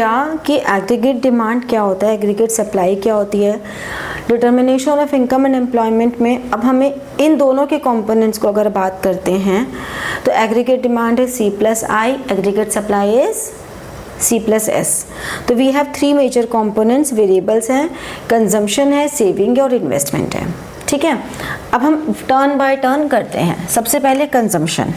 किया कि aggregate demand क्या होता है, एग्रीगेट सप्लाई क्या होती है, determination of income and employment में अब हमें इन दोनों के कंपोनेंट्स को अगर बात करते हैं तो एग्रीगेट डिमांड है C plus I, aggregate supply is C plus S. तो we have three major components, variables हैं, कंजम्पशन है, सेविंग और इन्वेस्टमेंट है। ठीक है, अब हम टर्न बाय टर्न करते हैं। सबसे पहले कंजम्पशन।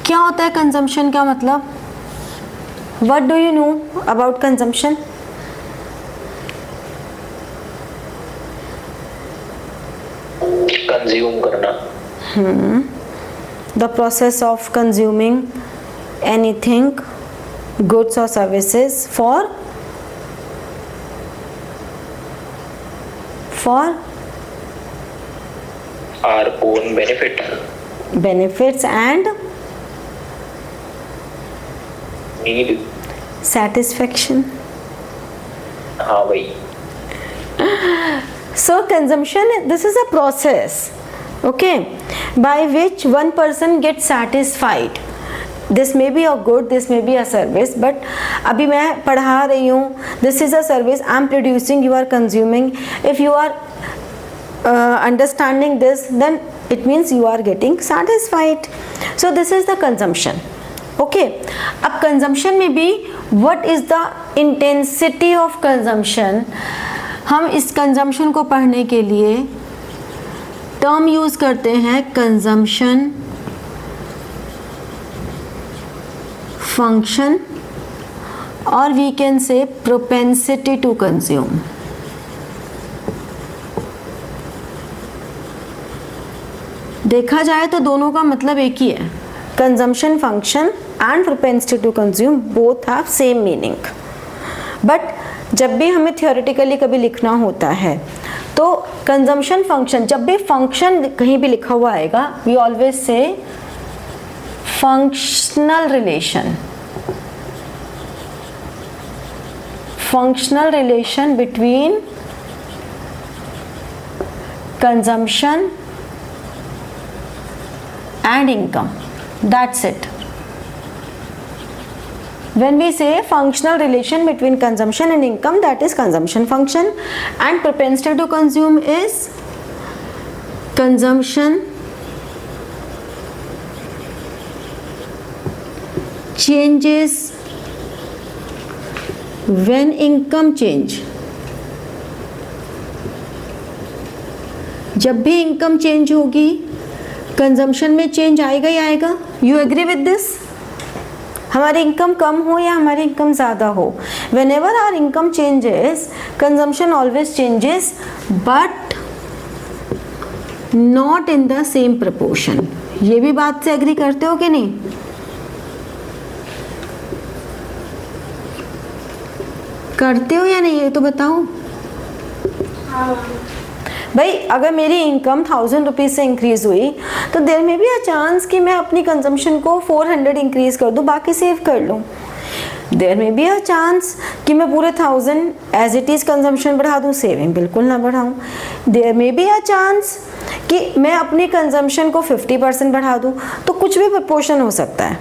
क्या होता है कंजम्पशन का मतलब? What do you know about consumption? Consume करना। The process of consuming anything, goods or services for our own benefits and need satisfaction. हाँ भाई। So consumption, this is a process, okay, by which one person gets satisfied. This may be a good, this may be a service, but अभी मैं पढ़ा रही हूँ, this is a service I am producing, you are consuming. If you are understanding this, then it means you are getting satisfied. So this is the consumption. Okay. अब consumption में भी what is the intensity of consumption? हम इस consumption को पढ़ने के लिए term use करते हैं consumption function और we can say propensity to consume. देखा जाए तो दोनों का मतलब एक ही है, consumption function and propensity to consume both have same meaning. But जब भी हमें theoretically कभी लिखना होता है तो consumption function, जब भी function कहीं भी लिखा हुआ आएगा, we always say functional relation between consumption and income. That's it. When we say functional relation between consumption and income, that is consumption function, and propensity to consume is consumption changes when income change. जब भी income change होगी consumption में change आएगा ही आएगा. You agree with this? हमारी income कम हो या हमारी इनकम ज़्यादा हो, whenever our income changes consumption always changes, but not in the same proportion. ये भी बात से एग्री करते हो कि नहीं? करते हो या नहीं, ये तो बताओ. भाई अगर मेरी इनकम 1000 रुपीज़ से इंक्रीज हुई तो देयर में भी अ चांस कि मैं अपनी कंजम्पशन को 400 इंक्रीज कर दूं, बाकी सेव कर लूं. देयर में भी अ चांस कि मैं पूरे 1000 एज इट इज़ कंजम्पशन बढ़ा दूं, सेविंग बिल्कुल ना बढ़ाऊं. देयर में भी अ चांस कि मैं अपनी कंजम्पशन को 50% बढ़ा दूं. तो कुछ भी प्रपोर्शन हो सकता है.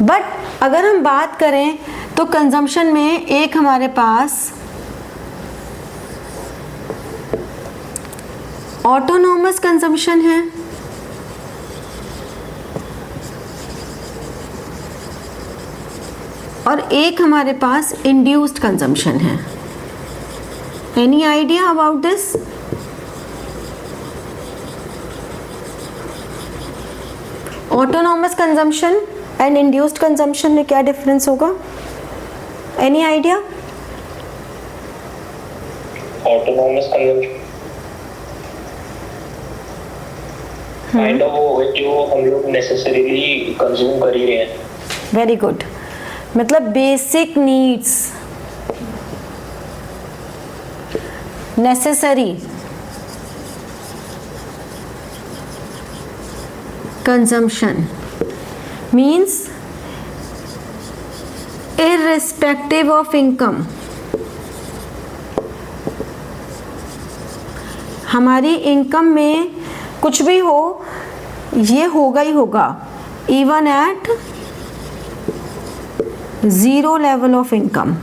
बट अगर हम बात करें तो कंजम्पशन में एक हमारे पास ऑटोनोमस कंजम्पशन है और एक हमारे पास इंड्यूस्ड कंजम्पशन है. Any idea about this? Autonomous consumption and induced consumption में क्या डिफरेंस होगा? Any idea? Autonomous consumption kind of जो हम लोग नेसेसरीली कंज्यूम कर ही रहे हैं. Very good. मतलब basic needs, necessary consumption means irrespective of income. हमारी इनकम में कुछ भी हो, ये होगा ही होगा even at zero level of income.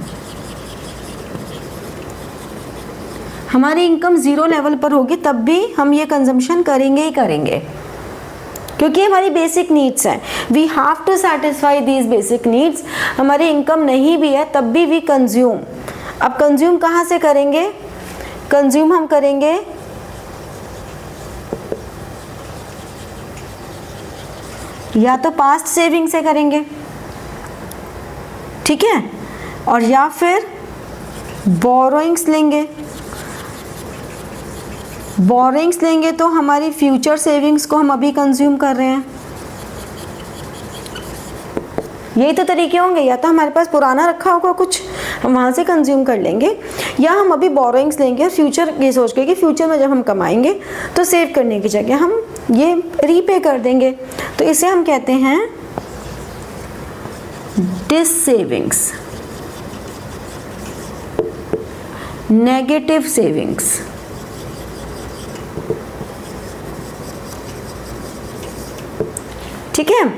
हमारी इनकम ज़ीरो लेवल पर होगी तब भी हम ये कंजम्पशन करेंगे ही करेंगे, क्योंकि हमारी बेसिक नीड्स हैं। We have to satisfy these basic needs. हमारी इनकम नहीं भी है तब भी वी कंज्यूम। अब कंज्यूम कहाँ से करेंगे? कंज्यूम हम करेंगे या तो पास्ट सेविंग से करेंगे, ठीक है, और या फिर बोरोइंग्स लेंगे। बोरोइंग्स लेंगे तो हमारी फ्यूचर सेविंग्स को हम अभी कंज्यूम कर रहे हैं। यही तो तरीके होंगे, या तो हमारे पास पुराना रखा होगा कुछ, हम वहाँ से कंज्यूम कर लेंगे, या हम अभी बोरोइंग्स लेंगे और फ्यूचर ये सोच के कि फ्यूचर में जब हम कमाएंगे तो सेव करने की जगह हम ये रीपे कर देंगे। तो इसे हम कहते हैं डिस सेविंग्स, नेगेटिव सेविंग्स। ठीक है।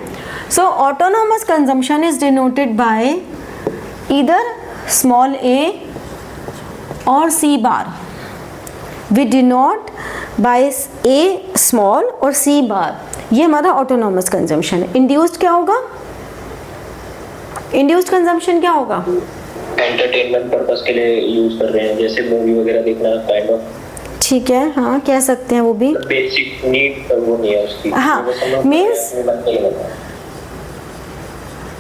So autonomous consumption is denoted by either small a और C bar. We denote by A small और C बार। ये हमारा ऑटोनॉमस कंजम्पशन है। इंड्यूस्ड क्या होगा? इंड्यूस्ड कंजम्पशन क्या होगा? एंटरटेनमेंट पर्पस के लिए यूज कर रहे हैं, जैसे मूवी वगैरह देखना काइंड ऑफ। ठीक है, हाँ कह सकते हैं वो भी। बेसिक नीड वो नहीं है उसकी। हाँ, means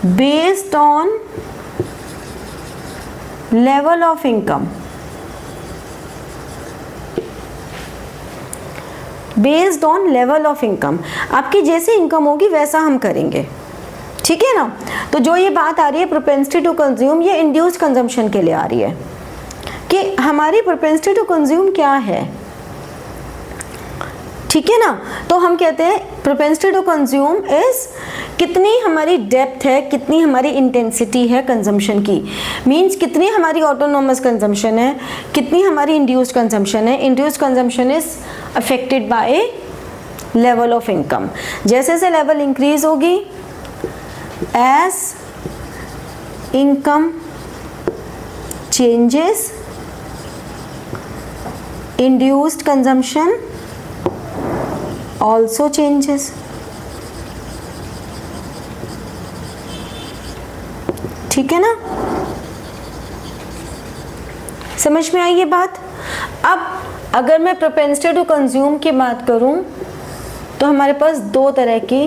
based on level of income, based on level of income. आपकी जैसे इनकम होगी वैसा हम करेंगे, ठीक है ना। तो जो ये बात आ रही है प्रोपेंसिटी टू कंज्यूम, ये इंड्यूस्ड कंजम्पशन के लिए आ रही है कि हमारी प्रोपेंसिटी टू कंज्यूम क्या है, ठीक है ना। तो हम कहते हैं प्रोपेंसिटी टू कंज्यूम इज कितनी हमारी डेप्थ है, कितनी हमारी इंटेंसिटी है कंजम्पशन की। मींस कितनी हमारी ऑटोनॉमस कंजम्पशन है, कितनी हमारी इंड्यूस्ड कंजम्पशन है। Induced consumption is affected by level of income. जैसे जैसे लेवल इंक्रीज होगी, as income changes, induced consumption also changes। ठीक है ना, समझ में आई ये बात। अब अगर मैं प्रोपेंसिटी टू कंज्यूम की बात करूं तो हमारे पास दो तरह की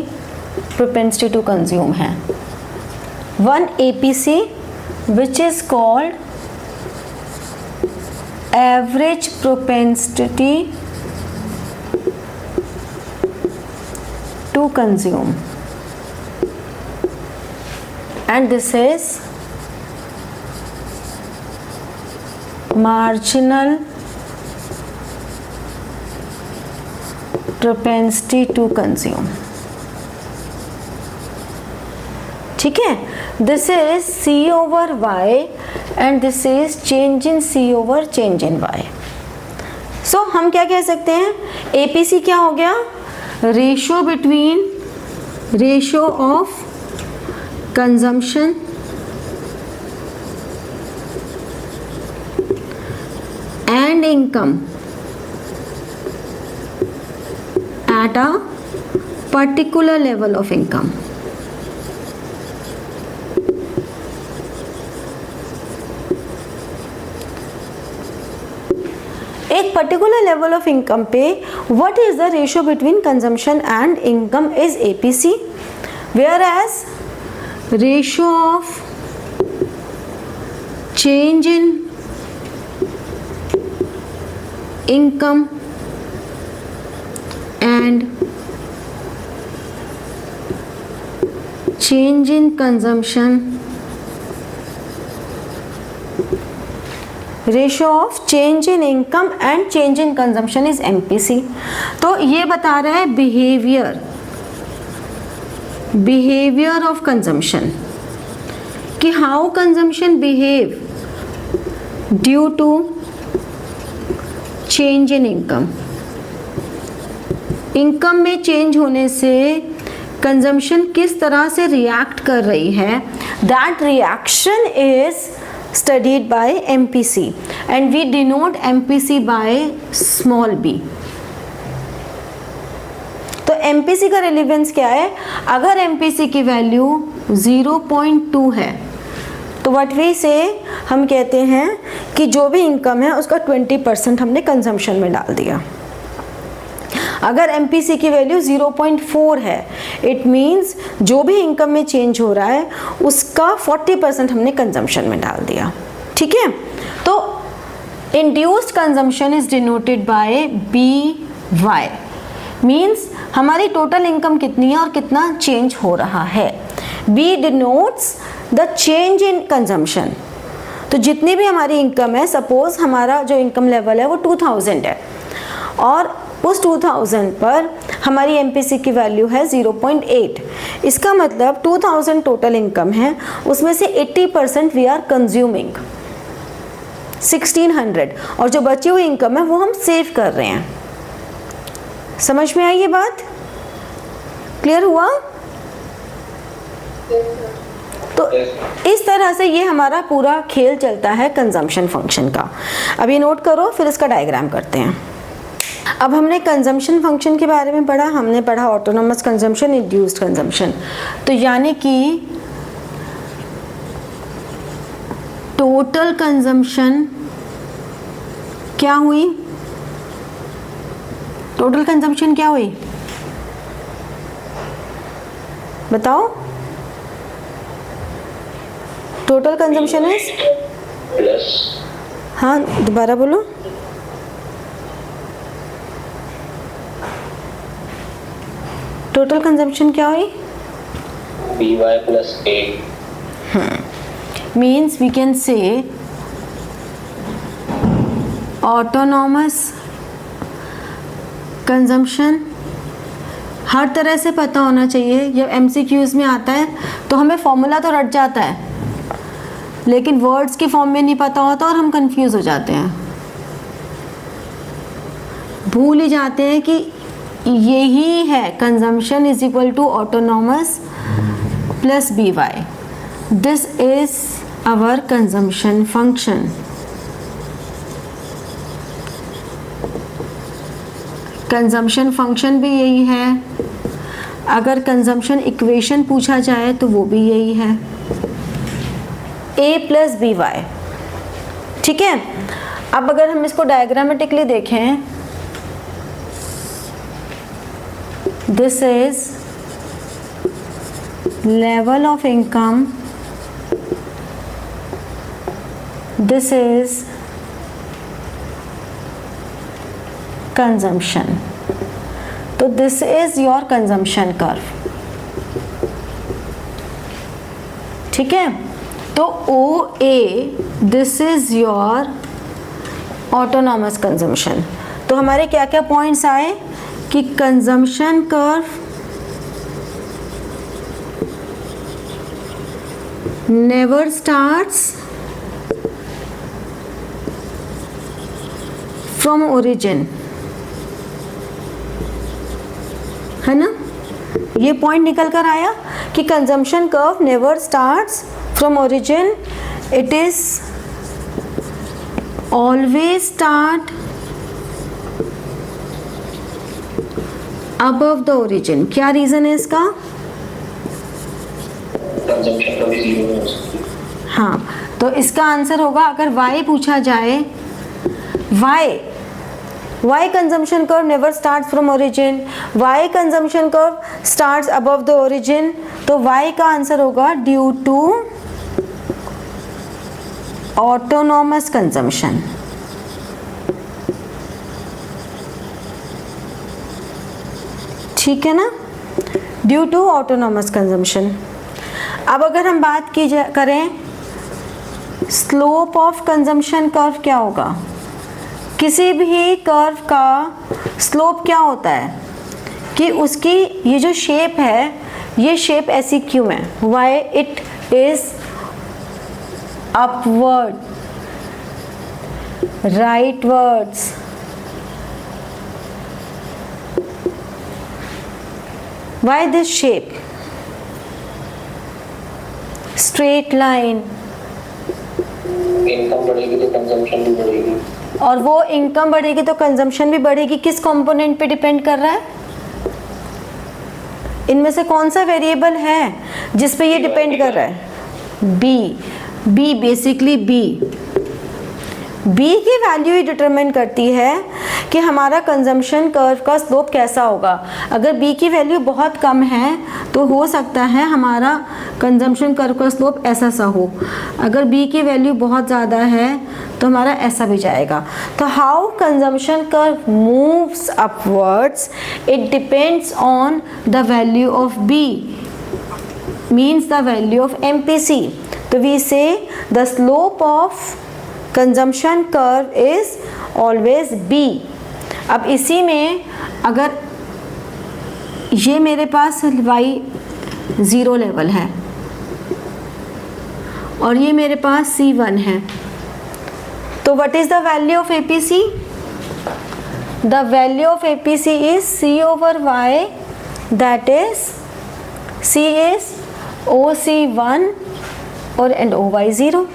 प्रोपेंसिटी टू कंज्यूम है। One APC which is called average propensity to consume, and this is marginal propensity to consume। ठीक है, this is C over Y and this is change in C over change in Y। So हम क्या कह सकते हैं? APC क्या हो गया? Ratio between ratio of consumption and income at a particular level of income. एक पर्टिकुलर लेवल ऑफ इनकम पे what is the ratio between consumption and income is APC, whereas ratio of change in income and change in consumption, ratio of change in income and change in consumption is MPC। तो ये बता रहा है behaviour of consumption, कि how consumption behave due to change in income. Income में change होने से consumption किस तरह से रिएक्ट कर रही है, that reaction is studied by MPC and we denote MPC by small b। तो MPC का रिलेवेंस क्या है, अगर MPC की वैल्यू 0.2 है तो व्हाट वी से, हम कहते हैं कि जो भी इनकम है उसका 20% हमने कंजम्पशन में डाल दिया। अगर MPC की वैल्यू 0.4 है, इट मीन्स जो भी इनकम में चेंज हो रहा है उसका 40% हमने कंजम्पशन में डाल दिया। ठीक है, तो induced consumption is denoted bye BY, means हमारी टोटल इनकम कितनी है और कितना चेंज हो रहा है। B denotes the change in consumption. तो जितनी भी हमारी इनकम है, सपोज हमारा जो इनकम लेवल है वो 2000 है और उस 2000 पर हमारी MPC की वैल्यू है 0.8। इसका मतलब 2000 टोटल इनकम है, उसमें से 80% वी आर कंज्यूमिंग 1600, और जो बची हुई इनकम है वो हम सेव कर रहे हैं। समझ में आई ये बात? क्लियर हुआ? तो इस तरह से ये हमारा पूरा खेल चलता है कंजम्पशन फंक्शन का। अब ये नोट करो, फिर इसका डायग्राम करते हैं। अब हमने कंजम्पशन फंक्शन के बारे में पढ़ा, हमने पढ़ा ऑटोनोमस कंजम्पशन, इंड्यूस्ड कंजम्पशन। तो यानी कि टोटल कंजम्पशन क्या हुई, टोटल कंजम्पशन क्या हुई बताओ? टोटल कंजम्पशन इज प्लस, हाँ दोबारा बोलो। टोटल कंजम्पशन क्या हुई? BY plus A। Means we can say autonomous consumption. हर तरह से पता होना चाहिए, जब MCQs में आता है तो हमें फॉर्मूला तो रट जाता है, लेकिन वर्ड्स के फॉर्म में नहीं पता होता और हम कंफ्यूज हो जाते हैं, भूल ही जाते हैं कि यही है consumption is equal to autonomous plus BY। This is our consumption function. Consumption function भी यही है, अगर कंजम्पशन इक्वेशन पूछा जाए तो वो भी यही है, A प्लस BY। ठीक है, अब अगर हम इसको डायग्रामेटिकली देखें, this is level of income, this is consumption. तो this is your consumption curve. ठीक है, तो OA this is your autonomous consumption. तो हमारे क्या क्या पॉइंट्स आए कि consumption curve never starts from origin, है ना? ये पॉइंट निकल कर आया कि consumption curve never starts from origin, it is always start above the origin. क्या रीजन है इसका? कंजम्पशन कभी 0 नहीं हो सकती। हाँ, तो इसका आंसर होगा, अगर y पूछा जाए, why consumption curve never starts from origin, why consumption curve starts above the origin, तो y का आंसर होगा ड्यू टू ऑटोनॉमस कंजम्पशन। ठीक है ना, ड्यू टू ऑटोनॉमस कंजम्पशन। अब अगर हम बात करें स्लोप ऑफ कंजम्पशन कर्व, क्या होगा? किसी भी कर्व का स्लोप क्या होता है कि उसकी ये जो शेप है, ये शेप ऐसी क्यों है? Why it is upward, rightwards, Why this shape? Straight line. Income बढ़ेगी तो कंजम्पशन भी बढ़ेगी, और वो इनकम बढ़ेगी तो कंजम्पशन भी बढ़ेगी। किस कंपोनेंट पे डिपेंड कर रहा है? इनमें से कौन सा वेरिएबल है जिस पे ये डिपेंड कर रहा है? बी बेसिकली बी की वैल्यू ही डिटरमाइन करती है कि हमारा कंजम्पशन कर्व का स्लोप कैसा होगा। अगर बी की वैल्यू बहुत कम है तो हो सकता है हमारा कंजम्पशन कर्व का स्लोप ऐसा सा हो, अगर बी की वैल्यू बहुत ज़्यादा है तो हमारा ऐसा भी जाएगा। तो how consumption curve moves upwards, it depends on the value of B, means the value of MPC। तो we say the slope of consumption curve is always B। अब इसी में अगर ये मेरे पास y 0 लेवल है और ये मेरे पास C1 है, तो what is the value of APC? The value of APC is C/Y, that is C is OC1 or and OY0.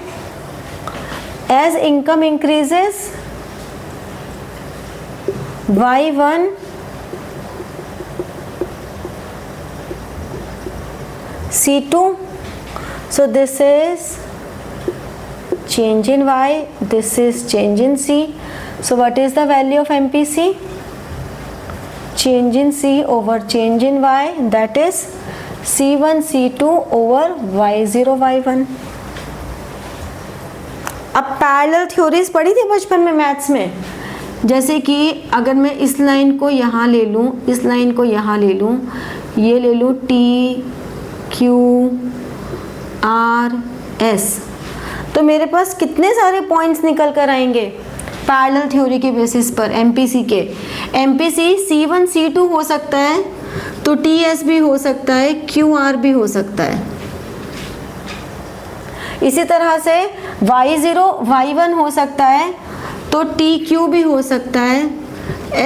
As income increases, Y1 C2, so this is change in Y, this is change in C. So what is the value of MPC? Change in C over change in Y, that is C1 C2 over Y0 Y1. अब parallel theories पढ़ी थी बचपन में maths में, जैसे कि अगर मैं इस लाइन को यहाँ ले लूँ, इस लाइन को यहाँ ले लूँ, ये ले लूँ T Q R S, तो मेरे पास कितने सारे पॉइंट्स निकल कर आएंगे पैरेलल थ्योरी के बेसिस पर। MPC के MPC C1 C2 हो सकता है तो TS भी हो सकता है, QR भी हो सकता है। इसी तरह से Y0 Y1 हो सकता है तो TQ भी हो सकता है,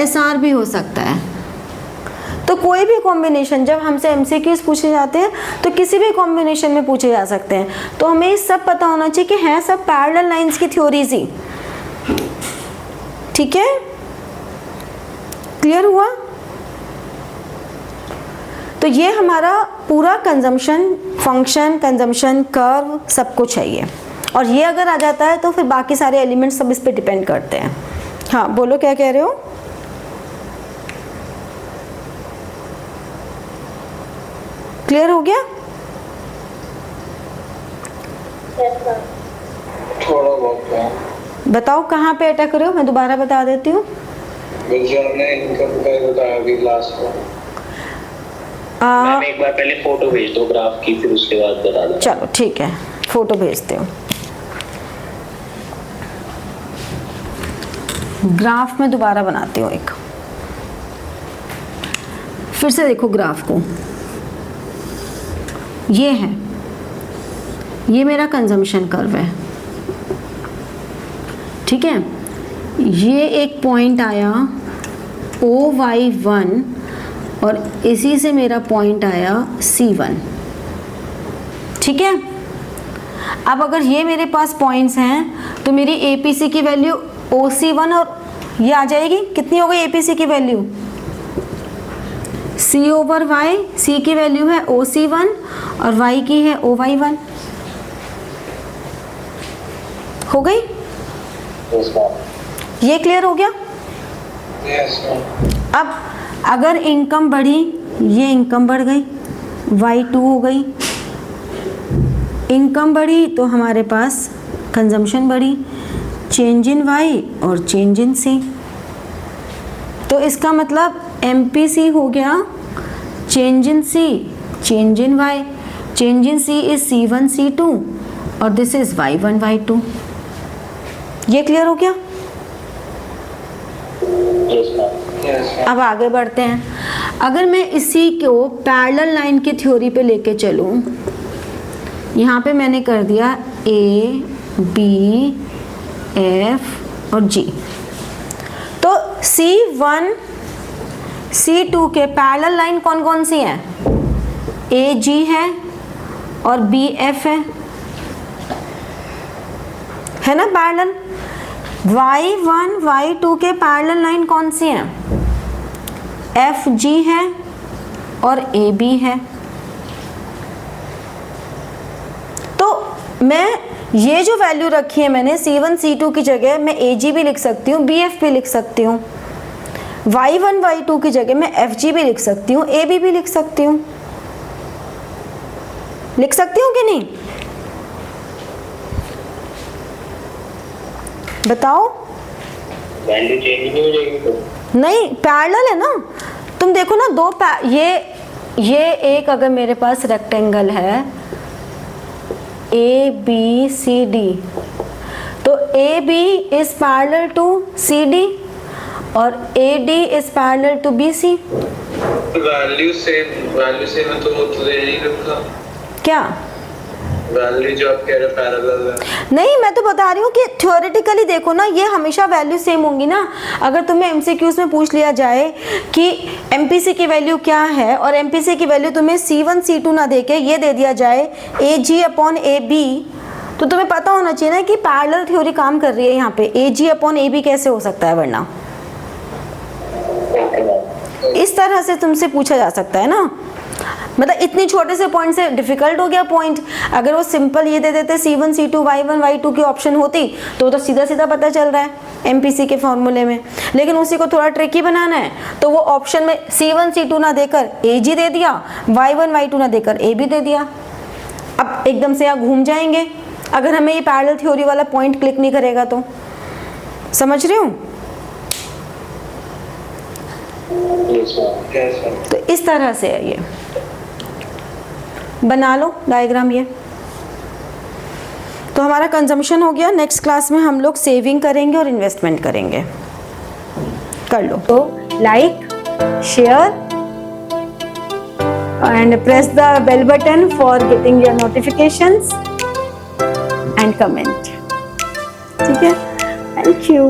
SR भी हो सकता है। तो कोई भी कॉम्बिनेशन जब हमसे MCQs पूछे जाते हैं तो किसी भी कॉम्बिनेशन में पूछे जा सकते हैं। तो हमें सब पता होना चाहिए कि हैं सब पैरेलल लाइंस की थ्योरीज ही। ठीक है, क्लियर हुआ? तो ये हमारा पूरा कंजम्पशन फंक्शन, कंजम्पशन कर्व सब कुछ है ये, और ये अगर आ जाता है तो फिर बाकी सारे एलिमेंट्स सब इस पे डिपेंड करते हैं। हाँ बोलो, क्या कह रहे हो? क्लियर हो गया? थोड़ा बहुत है। बताओ कहाँ पे अटक रहे हो, मैं दोबारा बता देती हूँ। मैम एक बार पहले फोटो भेज दो ग्राफ की, फिर उसके बाद बता दो। चलो ठीक है, फोटो भेजते हो। ग्राफ में दोबारा बनाती हूँ एक, फिर से देखो ग्राफ को। ये है, ये मेरा कंजम्पशन कर्व है, ठीक है। ये एक पॉइंट आया OY1 और इसी से मेरा पॉइंट आया C1, ठीक है। अब अगर ये मेरे पास पॉइंट्स हैं तो मेरी APC की वैल्यू OC1 और ये आ जाएगी। कितनी हो गई APC की वैल्यू? C/Y, C की वैल्यू है OC1 और Y की है OY1। हो गई? ये क्लियर हो गया? अब अगर इनकम बढ़ी, ये इनकम बढ़ गई, Y2 हो गई। इनकम बढ़ी तो हमारे पास कंजम्पशन बढ़ी, चेंज इन Y और चेंज इन C। तो इसका मतलब MPC हो गया change in C, change in Y। Change in C is C1 C2 और दिस इज Y1 Y2। ये क्लियर हो गया? अब आगे बढ़ते हैं। अगर मैं इसी को पैरेलल लाइन की थ्योरी पे लेके चलूं, यहाँ पे मैंने कर दिया A, B, F और G। तो C2 के पैरेलल लाइन कौन कौन सी हैं? AG है और BF है ना पैरेलल। Y1 Y2 के पैरेलल लाइन कौन सी हैं? FG है और AB है। तो मैं ये जो वैल्यू रखी है मैंने C1 C2 की जगह मैं AG भी लिख सकती हूँ, BF भी लिख सकती हूँ। Y1 Y2 की जगह मैं FG भी लिख सकती हूँ, AB भी लिख सकती हूँ। लिख सकती हूँ कि नहीं? बताओ। वैल्यू चेंज नहीं हो जाएगी तो? नहीं, पैरेलल है ना। तुम देखो ना, दो ये एक अगर मेरे पास रेक्टेंगल है ABCD, तो AB is parallel to CD और AD is parallel to BC। Value same है तो वो तो दे नहीं रखा। क्या वैल्यू जो आप कह रहे पैरेलल है? नहीं, मैं तो बता रही हूँ कि थ्योरेटिकली देखो ना, ये हमेशा वैल्यू सेम होंगी ना। अगर तुम्हें MCQs में पूछ लिया जाए कि MPC की वैल्यू क्या है और MPC की वैल्यू तुम्हें C1 C2 ना देके ये दे दिया जाए AG अपॉन AB, तो तुम्हें पता होना चाहिए ना कि पैरेलल थ्योरी काम कर रही है यहाँ पे। AG अपॉन AB कैसे हो सकता है वरना? इस तरह से तुमसे पूछा जा सकता है ना। मतलब इतनी छोटे से पॉइंट से डिफिकल्ट हो गया पॉइंट। अगर वो सिंपल ये दे देते C1 C2 Y1 Y2 की ऑप्शन होती तो सीधा सीधा पता चल रहा है MPC के फॉर्मूले में। लेकिन उसी को थोड़ा ट्रिकी बनाना है तो वो ऑप्शन में C1 C2 ना देकर AG दे दिया, Y1 Y2 ना देकर AB दे दिया। अब एकदम से यहाँ घूम जाएंगे अगर हमें ये पैरेलल थ्योरी वाला पॉइंट क्लिक नहीं करेगा तो। समझ रहे हो? तो इस तरह से है, ये बना लो डायग्राम ये। तो हमारा कंजम्पशन हो गया। नेक्स्ट क्लास में हम लोग सेविंग करेंगे और इन्वेस्टमेंट करेंगे। कर लो तो like, share and press the bell button for getting your notifications and comment. ठीक है, थैंक यू।